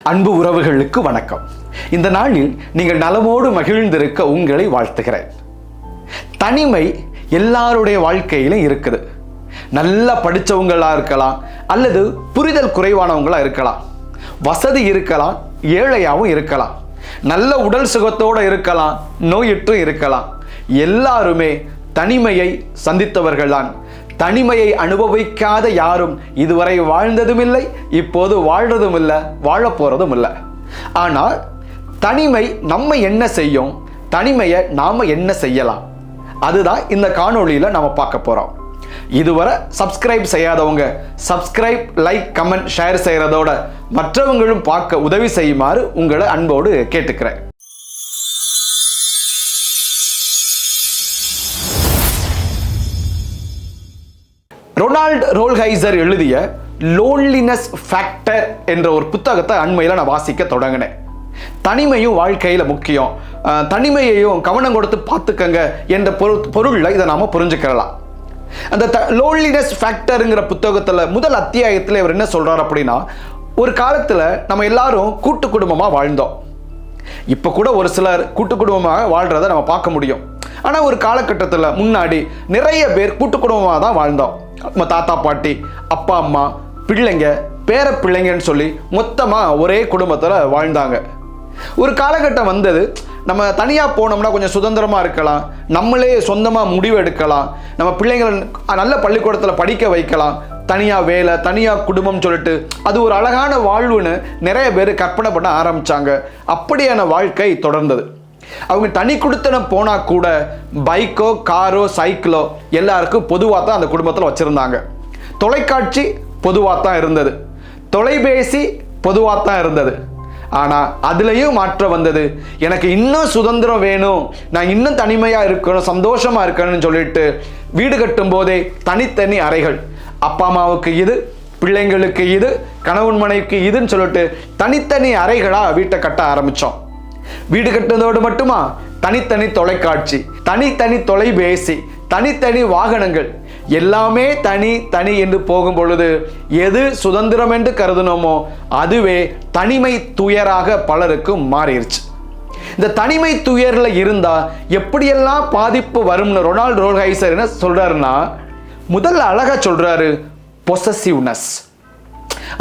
அன்பு உறவுகளுக்கு வணக்கம். இந்த நாளில் நீங்கள் நலமோடு மகிழ்ந்திருக்க உங்களை வாழ்த்துகிறேன். தனிமை எல்லாருடைய வாழ்க்கையிலும் இருக்குது. நல்லா படித்தவங்களா இருக்கலாம், அல்லது புரிதல் குறைவானவங்களா இருக்கலாம், வசதி இருக்கலாம், ஏழையாகவும் இருக்கலாம், நல்ல உடல் சுகத்தோடு இருக்கலாம், நோயுற்று இருக்கலாம். எல்லாருமே தனிமையை சந்தித்தவர்கள்தான். தனிமையை அனுபவிக்காத யாரும் இதுவரை வாழ்ந்ததும் இல்லை, இப்போது வாழ்றதும் இல்லை, வாழப்போறதும் இல்லை. ஆனால் தனிமை நம்ம என்ன செய்யும், தனிமையை நாம் என்ன செய்யலாம், அதுதான் இந்த காணொளியில் நம்ம பார்க்க போகிறோம். இதுவரை சப்ஸ்கிரைப் செய்யாதவங்க சப்ஸ்கிரைப், லைக், கமெண்ட், ஷேர் செய்கிறதோட மற்றவங்களும் பார்க்க உதவி செய்யுமாறு உங்களை அன்போடு கேட்டுக்கிறேன். ரொனால்ட் ரோல்ஹைசர் எழுதிய லோன்லினஸ் ஃபேக்டர் என்ற ஒரு புத்தகத்தை அண்மையில் நான் வாசிக்க தொடங்கினேன். தனிமையும் வாழ்க்கையில் முக்கியம், தனிமையையும் கவனம் கொடுத்து பார்த்துக்கங்க என்ற பொருளில் இதை நாம் புரிஞ்சுக்கலாம். அந்த லோன்லினஸ் ஃபேக்டருங்கிற புத்தகத்தில் முதல் அத்தியாயத்தில் இவர் என்ன சொல்கிறார் அப்படின்னா, ஒரு காலத்தில் நம்ம எல்லாரும் கூட்டு குடும்பமாக வாழ்ந்தோம். இப்போ கூட ஒரு சிலர் கூட்டு குடும்பமாக வாழ்கிறத நம்ம பார்க்க முடியும். ஆனால் ஒரு காலகட்டத்தில் முன்னாடி நிறைய பேர் கூட்டு குடும்பமாக தான் வாழ்ந்தோம். நம்ம தாத்தா பாட்டி, அப்பா அம்மா, பிள்ளைங்க, பேர பிள்ளைங்கன்னு சொல்லி மொத்தமாக ஒரே குடும்பத்தில் வாழ்ந்தாங்க. ஒரு காலகட்டம் வந்தது, நம்ம தனியாக போனோம்னா கொஞ்சம் சுதந்திரமாக இருக்கலாம், நம்மளே சொந்தமாக முடிவு எடுக்கலாம், நம்ம பிள்ளைங்களை நல்ல பள்ளிக்கூடத்தில் படிக்க வைக்கலாம், தனியாக வேலை, தனியாக குடும்பம் சொல்லிட்டு அது ஒரு அழகான வாழ்வுன்னு நிறைய பேர் கற்பனை பண்ண ஆரம்பித்தாங்க. அப்படியான வாழ்க்கை தொடர்ந்தது. அவங்க தனி குடித்தனம் போனால் கூட பைக்கோ, காரோ, சைக்கிளோ எல்லாருக்கும் பொதுவாக தான் அந்த குடும்பத்தில் வச்சுருந்தாங்க. தொலைக்காட்சி பொதுவாக தான் இருந்தது, தொலைபேசி பொதுவாக தான் இருந்தது. ஆனால் அதுலேயும் மாற்றம் வந்தது. எனக்கு இன்னும் சுதந்திரம் வேணும், நான் இன்னும் தனிமையாக இருக்கணும், சந்தோஷமாக இருக்கணும்னு சொல்லிட்டு வீடு கட்டும் போதே தனித்தனி அறைகள், அப்பா அம்மாவுக்கு இது, பிள்ளைங்களுக்கு இது, கணவன் மனைவிக்கு இதுன்னு சொல்லிட்டு தனித்தனி அறைகளாக வீட்டை கட்ட ஆரம்பித்தோம். வீடு கட்டுவதோடு மட்டுமா, தனித்தனி தொலைக்காட்சி, தனித்தனி தொலைபேசி, தனித்தனி வாகனங்கள், எல்லாமே தனி தனி என்று போகும் பொழுது எது சுதந்திரம் என்று கருதினோமோ அதுவே தனிமை துயராக பலருக்கும் மாறிடுச்சு. இந்த தனிமை துயரில் இருந்தால் எப்படியெல்லாம் பாதிப்பு வரும்னு ரொனால்ட் ரோல்ஹைசர் என்ன சொல்றாருன்னா, முதல்ல அழகா சொல்றாரு, பொசசிவ்னஸ்.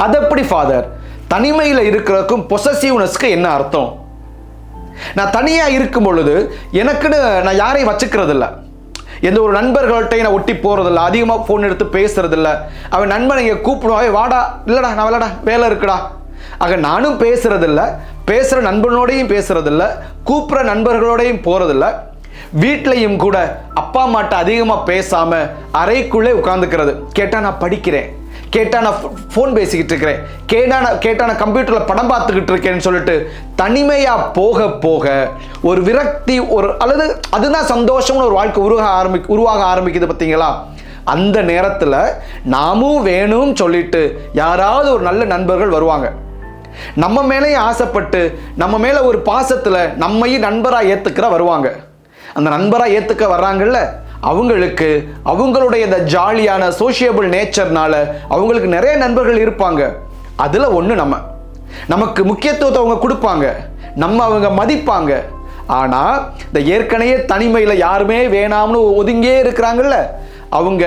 அது எப்படி ஃபாதர், தனிமையில் இருக்கிறதுக்கும் பொசசிவ்னஸ்க்கு என்ன அர்த்தம்? நான் தனியாக இருக்கும் பொழுது எனக்குன்னு நான் யாரையும் வச்சுக்கிறது இல்லை, எந்த ஒரு நண்பர்கள்ட்டையும் நான் ஒட்டி போகிறதில்ல, அதிகமாக ஃபோன் எடுத்து பேசுறதில்ல. அவன் நண்பன் இங்கே கூப்பிடுவான், வாடா, இல்லைடா நான் விளாடா, வேலை இருக்குடா. ஆக நானும் பேசுறதில்ல, பேசுகிற நண்பனோடையும் பேசுறதில்ல, கூப்பிட்ற நண்பர்களோடையும் போகிறதில்ல. வீட்லையும் கூட அப்பா அம்மாட்ட அதிகமாக பேசாமல் அறைக்குள்ளே உட்காந்துக்கிறது. கேட்டால் நான் படிக்கிறேன், கேட்டால் நான் ஃபோன் பேசிக்கிட்டு இருக்கிறேன், கேட்டால் நான் கம்ப்யூட்டரில் படம் பார்த்துக்கிட்டு இருக்கேன்னு சொல்லிட்டு தனிமையாக போக போக ஒரு விரக்தி, ஒரு அல்லது அதுதான் சந்தோஷம்னு ஒரு வாழ்க்கை உருவாக ஆரம்பிக்குது பார்த்தீங்களா? அந்த நேரத்தில் நாமும் வேணும்னு சொல்லிட்டு யாராவது ஒரு நல்ல நண்பர்கள் வருவாங்க, நம்ம மேலேயும் ஆசைப்பட்டு நம்ம மேலே ஒரு பாசத்தில் நம்மையும் நண்பராக ஏற்றுக்கிற வருவாங்க. அந்த நண்பராக ஏற்றுக்க வர்றாங்கல்ல, அவங்களுக்கு அவங்களுடைய இந்த ஜாலியான சோஷியபிள் நேச்சர்னால அவங்களுக்கு நிறைய நண்பர்கள் இருப்பாங்க. அதில் ஒன்று நமக்கு முக்கியத்துவத்தை அவங்க கொடுப்பாங்க, அவங்க மதிப்பாங்க. ஆனால் இந்த ஏற்கனவே தனிமையில் யாருமே வேணாம்னு ஒதுங்கே இருக்கிறாங்கல்ல, அவங்க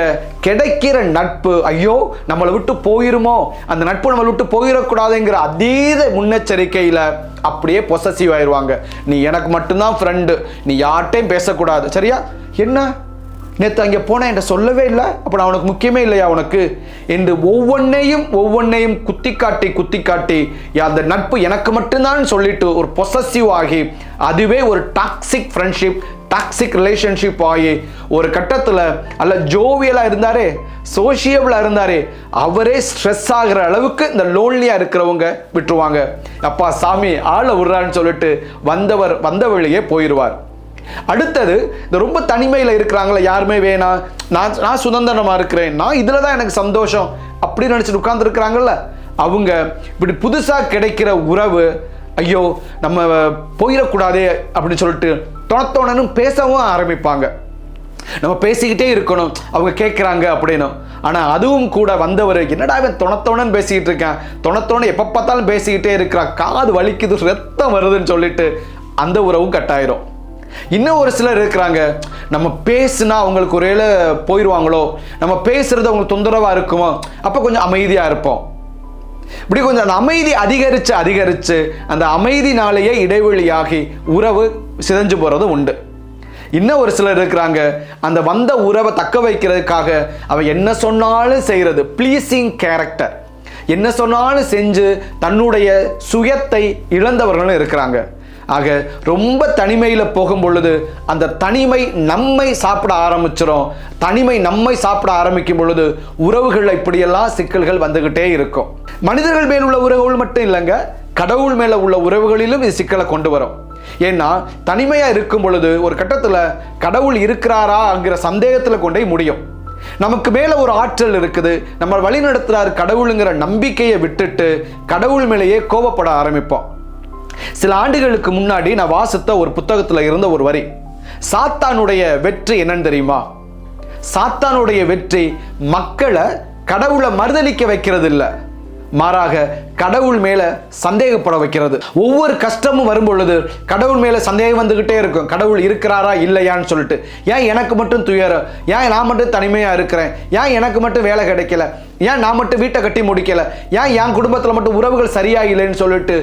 கிடைக்கிற நட்பு ஐயோ நம்மளை விட்டு போயிருமோ, அந்த நட்பு நம்மளை விட்டு போயிடக்கூடாதுங்கிற அதீத முன்னெச்சரிக்கையில் அப்படியே பொசசிவ் ஆயிடுவாங்க. நீ எனக்கு மட்டும்தான் ஃப்ரெண்டு, நீ யார்கிட்டையும் பேசக்கூடாது, சரியா? என்ன நேற்று அங்கே போன என்கிட்ட சொல்லவே இல்லை, அப்போ நான் உனக்கு முக்கியமே இல்லையா உனக்கு என்று ஒவ்வொன்னையும் குத்தி காட்டி அந்த நட்பு எனக்கு மட்டும்தான் சொல்லிட்டு ஒரு பொசசிவ் ஆகி அதுவே ஒரு டாக்ஸிக் ஃப்ரெண்ட்ஷிப், டாக்ஸிக் ரிலேஷன்ஷிப் ஆகி ஒரு கட்டத்தில் அல்ல ஜோவியலாக இருந்தாரே, சோஷியபிளாக இருந்தாரே, அவரே ஸ்ட்ரெஸ் ஆகிற அளவுக்கு இந்த லோன்லியாக இருக்கிறவங்க விட்டுருவாங்க. அப்பா சாமி ஆளை விடுறான்னு சொல்லிட்டு வந்த வழியே போயிடுவார். அடுத்தது இந்த ரொம்ப தனிமையில் இருக்கிறாங்களே, யாருமே வேணாம், நான் சுதந்திரமாக இருக்கிறேன், நான் இதில் தான் எனக்கு சந்தோஷம் அப்படின்னு நினச்சிட்டு உட்கார்ந்துருக்கிறாங்கல்ல, அவங்க இப்படி புதுசாக கிடைக்கிற உறவு ஐயோ நம்ம போயிடக்கூடாதே அப்படின்னு சொல்லிட்டு தொணத்தோணனும் பேசவும் ஆரம்பிப்பாங்க. நம்ம பேசிக்கிட்டே இருக்கணும், அவங்க கேட்குறாங்க அப்படின்னு. ஆனால் அதுவும் கூட வந்தவர், என்னடா இவன் தொணத்தோணன்னு பேசிக்கிட்டு இருக்கேன், தொணத்தோணு எப்போ பார்த்தாலும் பேசிக்கிட்டே இருக்கிறான், காது வலிக்குது, ரத்தம் வருதுன்னு சொல்லிட்டு அந்த உறவும் கட்டாயிரும். இன்னும் ஒரு சிலர் இருக்கிறாங்க, நம்ம பேசுனா அவங்களுக்கு ஒருவேளை போயிடுவாங்களோ, நம்ம பேசுறது அவங்களுக்கு தொந்தரவாக இருக்குமோ, அப்போ கொஞ்சம் அமைதியாக இருப்போம். இப்படி கொஞ்சம் அந்த அமைதி அதிகரித்து அந்த அமைதினாலேயே இடைவெளியாகி உறவு சிதைஞ்சு போகிறது உண்டு. இன்னும் ஒரு சிலர் இருக்கிறாங்க, அந்த வந்த உறவை தக்க வைக்கிறதுக்காக அவன் என்ன சொன்னாலும் செய்கிறது, ப்ளீசிங் கேரக்டர், என்ன சொன்னாலும் செஞ்சு தன்னுடைய சுயத்தை இழந்தவர்களும் இருக்கிறாங்க. ஆக ரொம்ப தனிமையில் போகும் பொழுது அந்த தனிமை நம்மை சாப்பிட ஆரம்பிச்சிடும். தனிமை நம்மை சாப்பிட ஆரம்பிக்கும் பொழுது உறவுகள் இப்படியெல்லாம் சிக்கல்கள் வந்துகிட்டே இருக்கும். மனிதர்கள் மேல் உள்ள உறவுகள் மட்டும் இல்லைங்க, கடவுள் மேல உள்ள உறவுகளிலும் இது சிக்கலை கொண்டு வரும். ஏன்னா தனிமையா இருக்கும் பொழுது ஒரு கட்டத்தில் கடவுள் இருக்கிறாராங்கிற சந்தேகத்தில் கொண்டே முடியும். நமக்கு மேல ஒரு ஆற்றல் இருக்குது, நம்ம வழி நடத்துறாரு கடவுளுங்கிற நம்பிக்கையை விட்டுட்டு கடவுள் மேலேயே கோபப்பட ஆரம்பிப்போம். சில ஆண்டுகளுக்கு முன்னாடி நான் வாசித்த ஒரு புத்தகத்தில் இருந்த ஒரு வரி, சாத்தானுடைய வெற்றி என்னன்னு தெரியுமா? சாத்தானுடைய வெற்றி மக்களை கடவுளை மறுதலிக்க வைக்கிறது இல்லை, மாறாக கடவுள் மேல சந்தேகப்பட வைக்கிறது. ஒவ்வொரு கஷ்டமும் வரும் பொழுது கடவுள் மேல சந்தேகம் வந்துகிட்டே இருக்கும், கடவுள் இருக்கிறாரா இல்லையான்னு சொல்லிட்டு. ஏன் எனக்கு மட்டும் துயரம், ஏன் நான் மட்டும் தனிமையா இருக்கிறேன், ஏன் எனக்கு மட்டும் வேலை கிடைக்கல, ஏன் நான் மட்டும் வீட்டை கட்டி முடிக்கல, ஏன் என் குடும்பத்தில் மட்டும் உறவுகள் சரியா இல்லைன்னு சொல்லிட்டு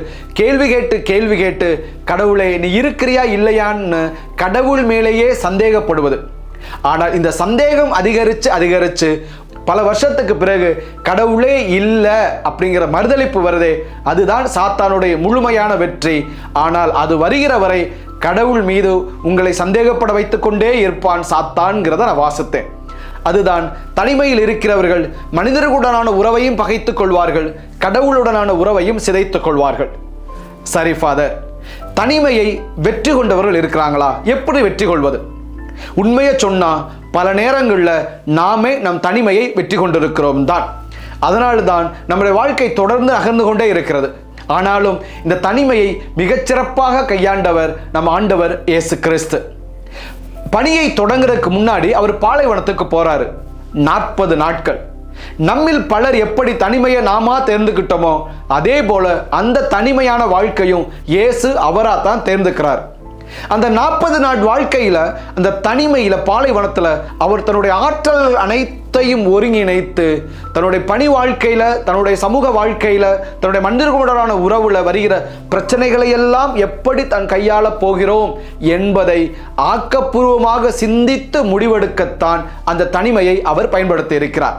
கேள்வி கேட்டு கடவுளே நீ இருக்கிறியா இல்லையான்னு கடவுள் மேலேயே சந்தேகப்படுவது. ஆனால் இந்த சந்தேகம் அதிகரிச்சு பல வருஷத்துக்கு பிறகு கடவுளே இல்லை அப்படிங்கிற மறுதலிப்பு வருதே, அதுதான் சாத்தானுடைய முழுமையான வெற்றி. ஆனால் அது வருகிற வரை கடவுள் மீது உங்களை சந்தேகப்பட வைத்துக் கொண்டே இருப்பான் சாத்தான்கிறத நான் வாசித்தேன். அதுதான் தனிமையில் இருக்கிறவர்கள் மனிதர்களுடனான உறவையும் பகைத்துக் கொள்வார்கள், கடவுளுடனான உறவையும் சிதைத்துக் கொள்வார்கள். சரி ஃபாதர், தனிமையை வெற்றி கொண்டவர்கள் இருக்கிறாங்களா? எப்படி வெற்றி கொள்வது? உண்மையை சொன்னா பல நேரங்களில் நாமே நம் தனிமையை வெற்றி கொண்டிருக்கிறோம் தான். அதனால தான் நம்முடைய வாழ்க்கை தொடர்ந்து நகர்ந்து கொண்டே இருக்கிறது. ஆனாலும் இந்த தனிமையை மிகச்சிறப்பாக கையாண்டவர் நம் ஆண்டவர் இயேசு கிறிஸ்து. பணியை தொடங்குறதுக்கு முன்னாடி அவர் பாலைவனத்துக்கு போறாரு 40 நாட்கள். நம்மில் பலர் எப்படி தனிமையை நாமா தேர்ந்துக்கிட்டோமோ அதே போல அந்த தனிமையான வாழ்க்கையும் இயேசு அவராக தான் தேர்ந்துக்கிறார். அந்த 40 நாள் வாழ்க்கையில அந்த தனிமையில பாலைவனத்துல அவர் தன்னுடைய ஆற்றல் அனைத்தையும் ஒருங்கிணைத்து தன்னுடைய பணி வாழ்க்கையில, தன்னுடைய சமூக வாழ்க்கையில, தன்னுடைய மனிதர்களுடனான உறவுல வருகிற பிரச்சனைகளை எல்லாம் எப்படி தன் கையாள போகிறோம் என்பதை ஆக்கப்பூர்வமாக சிந்தித்து முடிவெடுக்கத்தான் அந்த தனிமையை அவர் பயன்படுத்தி இருக்கிறார்.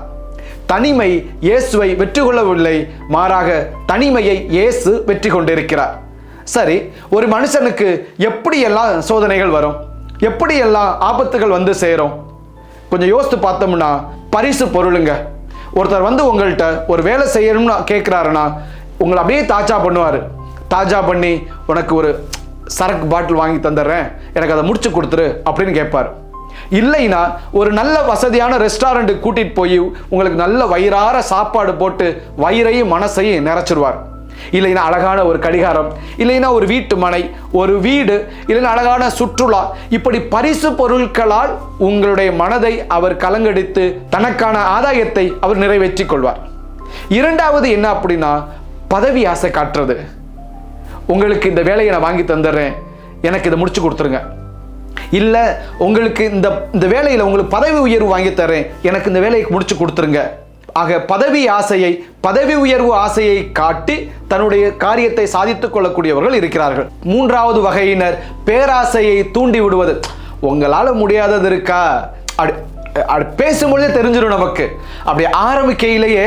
தனிமை இயேசுவை வெற்றி கொள்ளவில்லை, மாறாக தனிமையை இயேசு வெற்றி கொண்டிருக்கிறார். சரி, ஒரு மனுஷனுக்கு எப்படியெல்லாம் சோதனைகள் வரும், எப்படியெல்லாம் ஆபத்துகள் வந்து சேரும்? கொஞ்சம் யோசித்து பார்த்தோம்னா, பரிசு பொருளுங்க. ஒருத்தர் வந்து உங்கள்கிட்ட ஒரு வேலை செய்யணும்னு கேட்குறாருன்னா உங்களை அப்படியே தாஜா பண்ணுவார். தாஜா பண்ணி உனக்கு ஒரு சரக்கு பாட்டில் வாங்கி தந்துடுறேன், எனக்கு அதை முடிச்சு கொடுத்துரு அப்படின்னு கேட்பார். இல்லைன்னா ஒரு நல்ல வசதியான ரெஸ்டாரண்ட்டுக்கு கூட்டிகிட்டு போய் உங்களுக்கு நல்ல வயிறார சாப்பாடு போட்டு வயிறையும் மனசையும் நிறைச்சிருவார். இல்லைன்னா அழகான ஒரு கடிகாரம், இல்லைன்னா ஒரு வீட்டு மனை, ஒரு வீடு, இல்லைன்னா அழகான சுற்றுலா, இப்படி பரிசு பொருட்களால் உங்களுடைய மனதை அவர் கலங்கடித்து தனக்கான ஆதாயத்தை அவர் நிறைவேற்றி கொள்வார். இரண்டாவது என்ன அப்படின்னா, பதவி ஆசை காட்டுறது. உங்களுக்கு இந்த வேலையை நான் வாங்கி தந்துடுறேன், எனக்கு இதை முடிச்சு கொடுத்துருங்க. இல்லை, உங்களுக்கு இந்த வேலையில் உங்களுக்கு பதவி உயர்வு வாங்கி தரேன், எனக்கு இந்த வேலையை முடிச்சு கொடுத்துருங்க. ஆக பதவி உயர்வு ஆசையை காட்டி தன்னுடைய காரியத்தை சாதித்துக் கொள்ளக்கூடியவர்கள் இருக்கிறார்கள். மூன்றாவது வகையினர் பேராசையை தூண்டி விடுவது. உங்களால் முடியாதது இருக்கா, பேசும்பொழுதே தெரிஞ்சிடும் நமக்கு. அப்படி ஆரம்பிக்கையிலேயே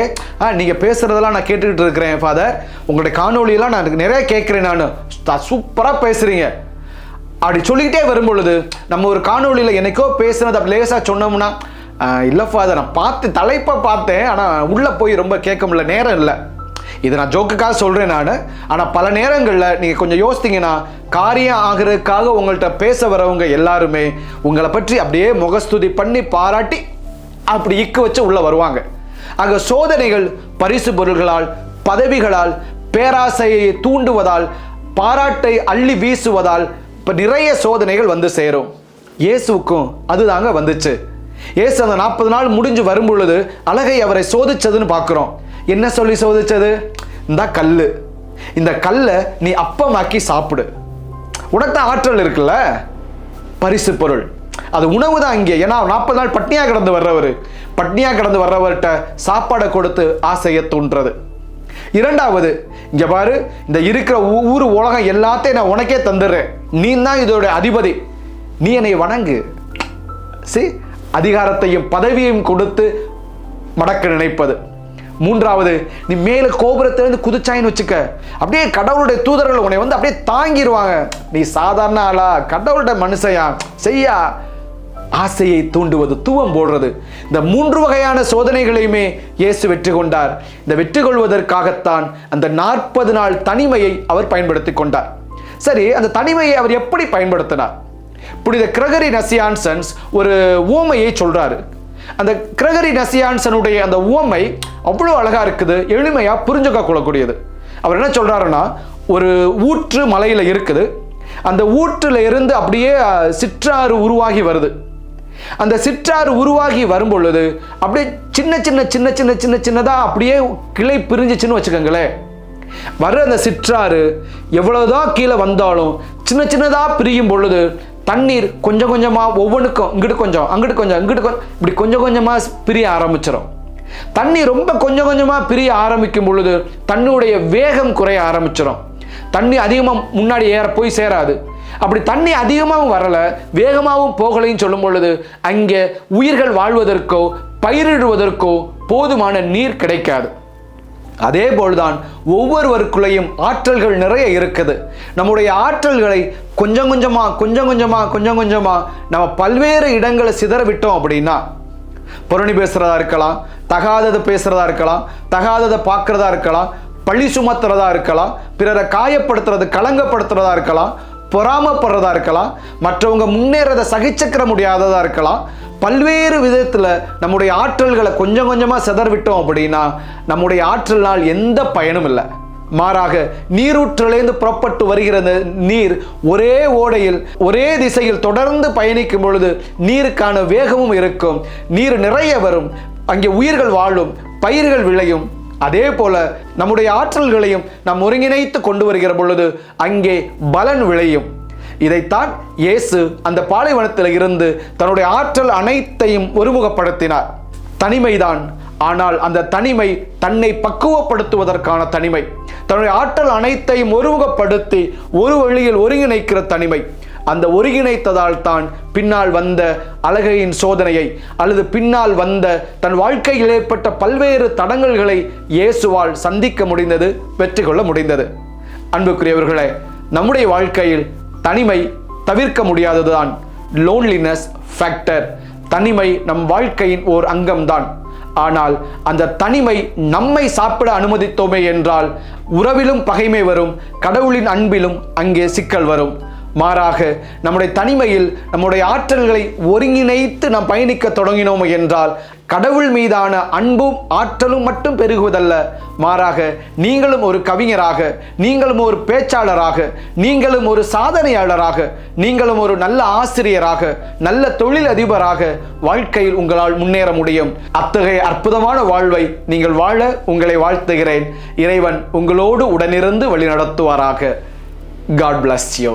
நீங்கள் பேசுறதெல்லாம் நான் கேட்டுக்கிட்டு இருக்கிறேன் ஃபாதர், உங்களுடைய காணொலியெல்லாம் நான் நிறைய கேட்குறேன், நான் சூப்பராக பேசுறீங்க அப்படி சொல்லிக்கிட்டே வரும் பொழுது நம்ம ஒரு காணொலியில் என்னைக்கோ பேசுனது அப்படி லேசாக சொன்னோம்னா, இல்லை ஃபாதர் நான் தலைப்பை பார்த்தேன், ஆனால் உள்ளே போய் ரொம்ப கேட்க முடியல, நேரம் இல்லை. இதை நான் ஜோக்குக்காக சொல்கிறேன் நான். ஆனால் பல நேரங்களில் நீங்கள் கொஞ்சம் யோசித்தீங்கன்னா காரியம் ஆகிறதுக்காக உங்கள்கிட்ட பேச வரவங்க எல்லாருமே உங்களை பற்றி அப்படியே முகஸ்துதி பண்ணி பாராட்டி அப்படி இக்கு வச்சு உள்ளே வருவாங்க. ஆக சோதனைகள் பரிசு பொருள்களால், பதவிகளால், பேராசையை தூண்டுவதால், பாராட்டை அள்ளி வீசுவதால் இப்போ நிறைய சோதனைகள் வந்து சேரும். இயேசுக்கும் அதுதாங்க வந்துச்சு. இயேசு அந்த 40 நாள் முடிஞ்சு வரும் பொழுது அலகை அவரை சோதிச்சதுன்னு பார்க்குறோம். என்ன சொல்லி சோதிச்சது? இந்த கல்லு, இந்த கல்லை நீ அப்பமாக்கி சாப்பிடு, உனக்கு தான் ஆற்றல் இருக்குல்ல. பரிசு பொருள் அது உணவு தான் இங்கே. ஏன்னா 40 நாள் பட்னியாக கிடந்து வர்றவர்கிட்ட சாப்பாடை கொடுத்து ஆசையை தூண்டுறது. இரண்டாவது, இங்க பாரு, இந்த இருக்கிற ஊர் உலகம் எல்லாத்தையும் நான் உனக்கே தந்துடுறேன், நீ தான் இதோட அதிபதி, நீ என்னை வணங்கு. அதிகாரத்தையும் பதவியையும் கொடுத்து மடக்க நினைப்பது. மூன்றாவது, நீ மேல கோபுரத்திலிருந்து குதிச்சாயின்னு வச்சுக்க, அப்படியே கடவுளுடைய தூதர்கள் உன்னை வந்து அப்படியே தாங்கிடுவாங்க, நீ சாதாரண ஆளா, கடவுளுடைய மனுஷையா, செய்யா. ஆசையை தூண்டுவது, தூவம் போடுறது. இந்த 3 வகையான சோதனைகளையுமே இயேசு வெற்றி கொண்டார். இந்த வெற்றி கொள்வதற்காகத்தான் அந்த 40 நாள் தனிமையை அவர் பயன்படுத்தி கொண்டார். சரி, அந்த தனிமையை அவர் எப்படி பயன்படுத்தினார்? புனித கிரகரி நசியான்சன்ஸ் ஒரு உவமையை சொல்றாரு. அந்த கிரகரி நசியான்சனுடைய அந்த உவமை அவ்வளோ அழகா இருக்குது, எளிமையா புரிஞ்சுக்க கொள்ளக்கூடியது. அவர் என்ன சொல்றாருன்னா, ஒரு ஊற்று மலையில இருக்குது, அந்த ஊற்றுல இருந்து அப்படியே சிற்றாறு உருவாகி வருது. அந்த சிற்றாறு உருவாகி வரும் பொழுது அப்படியே சின்னதா அப்படியே கிளை பிரிஞ்சிச்சுன்னு வச்சுக்கோங்களேன். வர்ற அந்த சிற்றாறு எவ்வளவுதான் கீழே வந்தாலும் சின்னதா பிரியும் பொழுது தண்ணீர் கொஞ்சம் கொஞ்சமா ஒவ்வொன்றுக்கும் இங்கிட்டு கொஞ்சம் அங்கிட்டு கொஞ்சம் இப்படி கொஞ்சம் கொஞ்சமா பிரிய ஆரம்பிச்சிடும். தண்ணி ரொம்ப கொஞ்சம் கொஞ்சமா பிரிய ஆரம்பிக்கும் பொழுது தண்ணியுடைய வேகம் குறைய ஆரம்பிச்சிடும். தண்ணி அதிகமாக முன்னாடி போய் சேராது. அப்படி தண்ணி அதிகமாகவும் வரல, வேகமாகவும் போகலைன்னு சொல்லும் பொழுது அங்கே உயிர்கள் வாழ்வதற்கோ பயிரிடுவதற்கோ போதுமான நீர் கிடைக்காது. அதே போல்தான் ஒவ்வொருவருக்குள்ளேயும் ஆற்றல்கள் நிறைய இருக்குது. நம்முடைய ஆற்றல்களை கொஞ்சம் கொஞ்சமா நம்ம பல்வேறு இடங்களை சிதற விட்டோம் அப்படின்னா, புரணி பேசுறதா இருக்கலாம், தகாததை பேசுறதா இருக்கலாம், தகாததை பார்க்கறதா இருக்கலாம், பழி சுமத்துறதா இருக்கலாம், பிறரை காயப்படுத்துறது களங்கப்படுத்துறதா இருக்கலாம், பொறாமப்படுறதா இருக்கலாம், மற்றவங்க முன்னேறதை சகிச்சுக்கிற முடியாததா இருக்கலாம். பல்வேறு விதத்தில் நம்முடைய ஆற்றல்களை கொஞ்சம் கொஞ்சமாக சிதறவிட்டோம் அப்படின்னா நம்முடைய ஆற்றல்னால் எந்த பயனும் இல்லை. மாறாக நீரூற்றிலிருந்து புறப்பட்டு வருகிற நீர் ஒரே ஓடையில் ஒரே திசையில் தொடர்ந்து பயணிக்கும் பொழுது நீருக்கான வேகமும் இருக்கும், நீர் நிறைய வரும், அங்கே உயிர்கள் வாழும், பயிர்கள் விளையும். அதே போல நம்முடைய ஆற்றல்களையும் நாம் ஒருங்கிணைத்து கொண்டு வருகிற பொழுது அங்கே பலன் விளையும். இதைத்தான் இயேசு அந்த பாலைவனத்தில் இருந்து தன்னுடைய ஆற்றல் அனைத்தையும் ஒருமுகப்படுத்தினார். தனிமைதான், ஆனால் அந்த தனிமை தன்னை பக்குவப்படுத்துவதற்கான தனிமை, தன்னுடைய ஆற்றல் அனைத்தையும் ஒருமுகப்படுத்தி ஒரு வழியில் ஒருங்கிணைக்கிற தனிமை. அந்த ஒருங்கிணைத்ததால் தான் பின்னால் வந்த அலகையின் சோதனையை அல்லது பின்னால் வந்த தன் வாழ்க்கையில் ஏற்பட்ட பல்வேறு தடங்கல்களை இயேசுவால் சந்திக்க முடிந்தது, வெற்றி கொள்ள முடிந்தது. அன்புக்குரியவர்களே, நம்முடைய வாழ்க்கையில் தனிமை தவிர்க்க முடியாததுதான். லோன்லினஸ் ஃபேக்டர், தனிமை நம் வாழ்க்கையின் ஓர் அங்கம்தான். ஆனால் அந்த தனிமை நம்மை சாப்பிட அனுமதித்தோமே என்றால் உறவிலும் பகைமை வரும், கடவுளின் அன்பிலும் அங்கே சிக்கல் வரும். மாறாக நம்முடைய தனிமையில் நம்முடைய ஆற்றல்களை ஒருங்கிணைத்து நாம் பயணிக்க தொடங்கினோம் என்றால் கடவுள் மீதான அன்பும் ஆற்றலும் மட்டும் பெருகுவதல்ல, மாறாக நீங்களும் ஒரு கவிஞராக, நீங்களும் ஒரு பேச்சாளராக, நீங்களும் ஒரு சாதனையாளராக, நீங்களும் ஒரு நல்ல ஆசிரியராக, நல்ல தொழில் அதிபராக வாழ்க்கையில் உங்களால் முன்னேற முடியும். அத்தகைய அற்புதமான வாழ்வை நீங்கள் வாழ உங்களை வாழ்த்துகிறேன். இறைவன் உங்களோடு உடனிருந்து வழி நடத்துவாராக. God bless you.